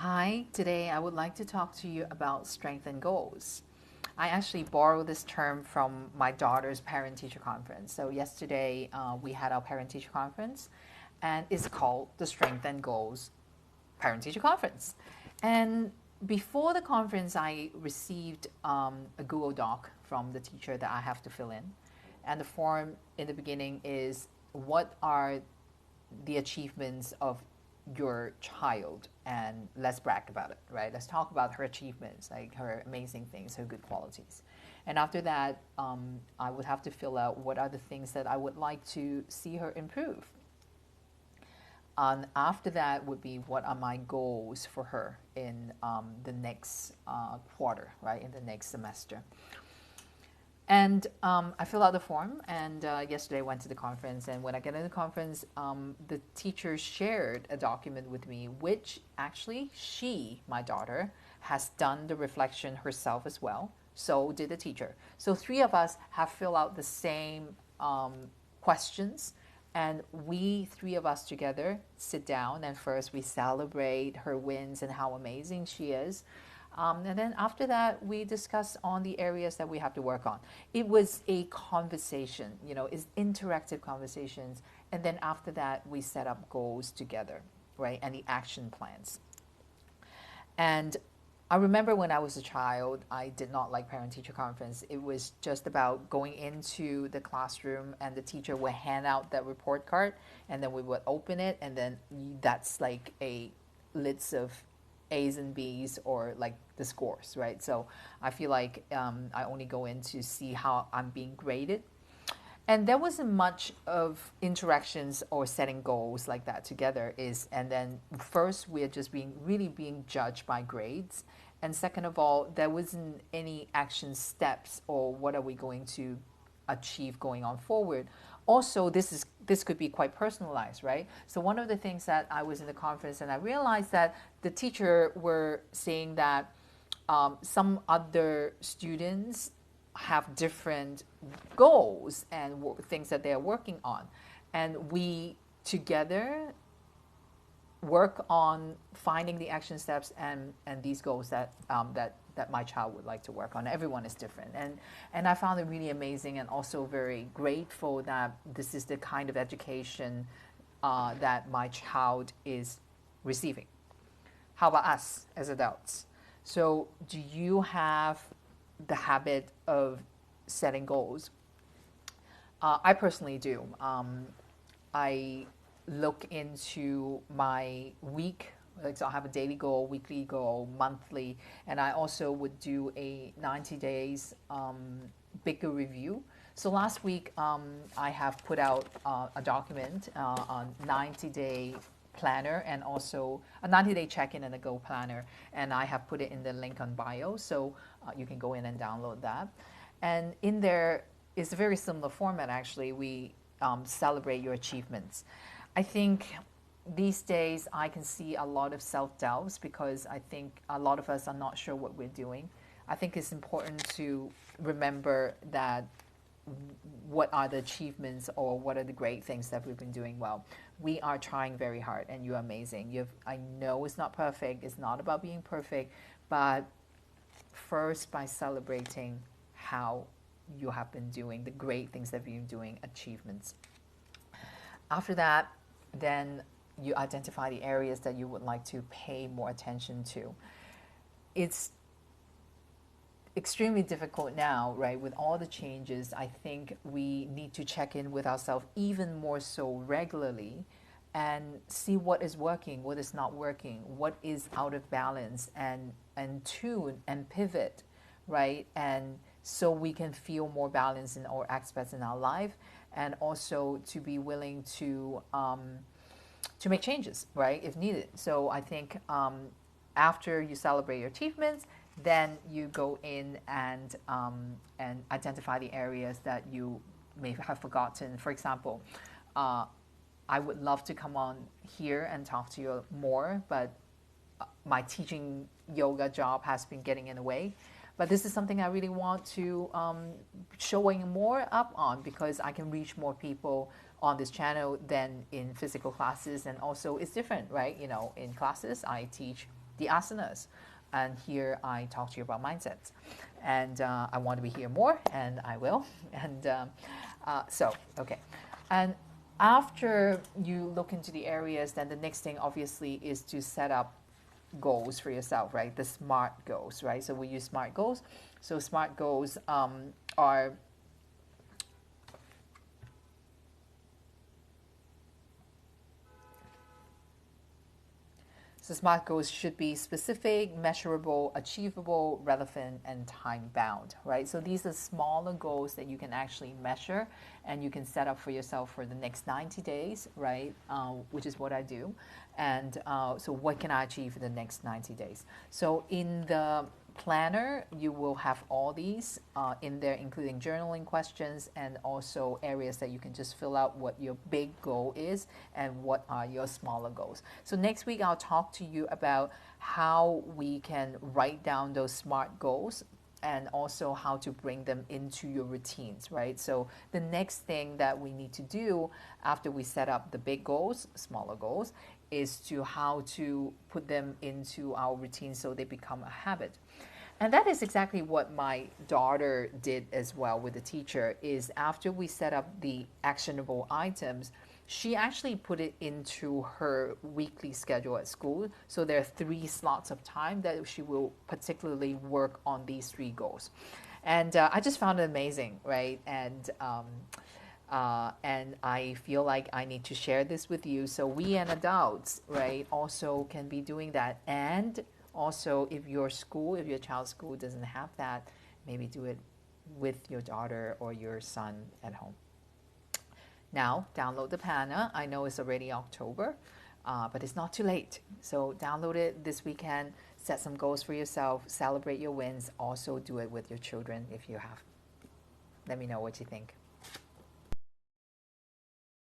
Hi, today I would like to talk to you about strength and goals. I actually borrowed this term from my daughter's parent teacher conference. So, yesterday we had our parent teacher conference, and it's called the Strength and Goals Parent Teacher Conference. And before the conference, I received a Google Doc from the teacher that I have to fill in. And the form in the beginning is what are the achievements of your child, and let's brag about it, right? Let's talk about her achievements, like her amazing things, her good qualities. And after that, I would have to fill out what are the things that I would like to see her improve. And after that would be what are my goals for her in the next quarter, right? In the next semester. And I fill out the form, and yesterday I went to the conference. And when I get in the conference, the teacher shared a document with me, which actually she, my daughter, has done the reflection herself as well. So did the teacher. So three of us have filled out the same questions, and we three of us together sit down, and first we celebrate her wins and how amazing she is. And then after that, we discuss on the areas that we have to work on. It was a conversation, it's interactive conversations. And then after that, we set up goals together, right? And the action plans. And I remember when I was a child, I did not like parent teacher conference. It was just about going into the classroom and the teacher would hand out that report card, and then we would open it, and then that's like a list of A's and B's, or like the scores, right? So I feel like I only go in to see how I'm being graded, and there wasn't much of interactions or setting goals like that together. Is And then first we're just being judged by grades, and second of all, there wasn't any action steps or what are we going to achieve going on forward. Also, this could be quite personalized, right? So one of the things that I was in the conference and I realized that the teacher were saying that some other students have different goals and things that they're working on, and we together work on finding the action steps and these goals that my child would like to work on. Everyone is different, and I found it really amazing and also very grateful that this is the kind of education that my child is receiving. How about us as adults? So, do you have the habit of setting goals? I personally do. I look into my week. Like, so I have a daily goal, weekly goal, monthly, and I also would do a 90 days bigger review. So last week, I have put out a document on 90-day planner, and also a 90-day check-in and a goal planner, and I have put it in the link on bio, so you can go in and download that. And in there is a very similar format. Actually, we celebrate your achievements. I think these days I can see a lot of self-doubts because I think a lot of us are not sure what we're doing. I think it's important to remember that what are the achievements or what are the great things that we've been doing well. We are trying very hard, and you're amazing. I know it's not perfect. It's not about being perfect, but first by celebrating how you have been doing, the great things that you've been doing, achievements. After that, then you identify the areas that you would like to pay more attention to. It's extremely difficult now, right? With all the changes, I think we need to check in with ourselves even more so regularly and see what is working, what is not working, what is out of balance, and tune and pivot, right? And so we can feel more balance in all aspects in our life, and also to be willing to make changes, right, if needed. So I think after you celebrate your achievements, then you go in and identify the areas that you may have forgotten. For example, I would love to come on here and talk to you more, but my teaching yoga job has been getting in the way. But this is something I really want to showing more up on, because I can reach more people on this channel than in physical classes. And also it's different, right? In classes I teach the asanas. And here I talk to you about mindsets. And I want to be here more, and I will. And okay. And after you look into the areas, then the next thing obviously is to set up goals for yourself, right? The SMART goals, right? So we use SMART goals. So SMART goals are So SMART goals should be specific, measurable, achievable, relevant, and time bound, right? So these are smaller goals that you can actually measure and you can set up for yourself for the next 90 days, right? Which is what I do. And so what can I achieve in the next 90 days? So in the planner, you will have all these in there, including journaling questions and also areas that you can just fill out what your big goal is and what are your smaller goals. So next week, I'll talk to you about how we can write down those SMART goals and also how to bring them into your routines, right? So the next thing that we need to do after we set up the big goals, smaller goals, is to how to put them into our routine so they become a habit. And that is exactly what my daughter did as well with the teacher, is after we set up the actionable items, she actually put it into her weekly schedule at school. So there are 3 slots of time that she will particularly work on these 3 goals. And I just found it amazing, right? And I feel like I need to share this with you. So we and adults, right, also can be doing that. And also, if your child's school doesn't have that, maybe do it with your daughter or your son at home. Now, download the planner. I know it's already October, but it's not too late. So download it this weekend, set some goals for yourself, celebrate your wins. Also do it with your children if you have. Let me know what you think.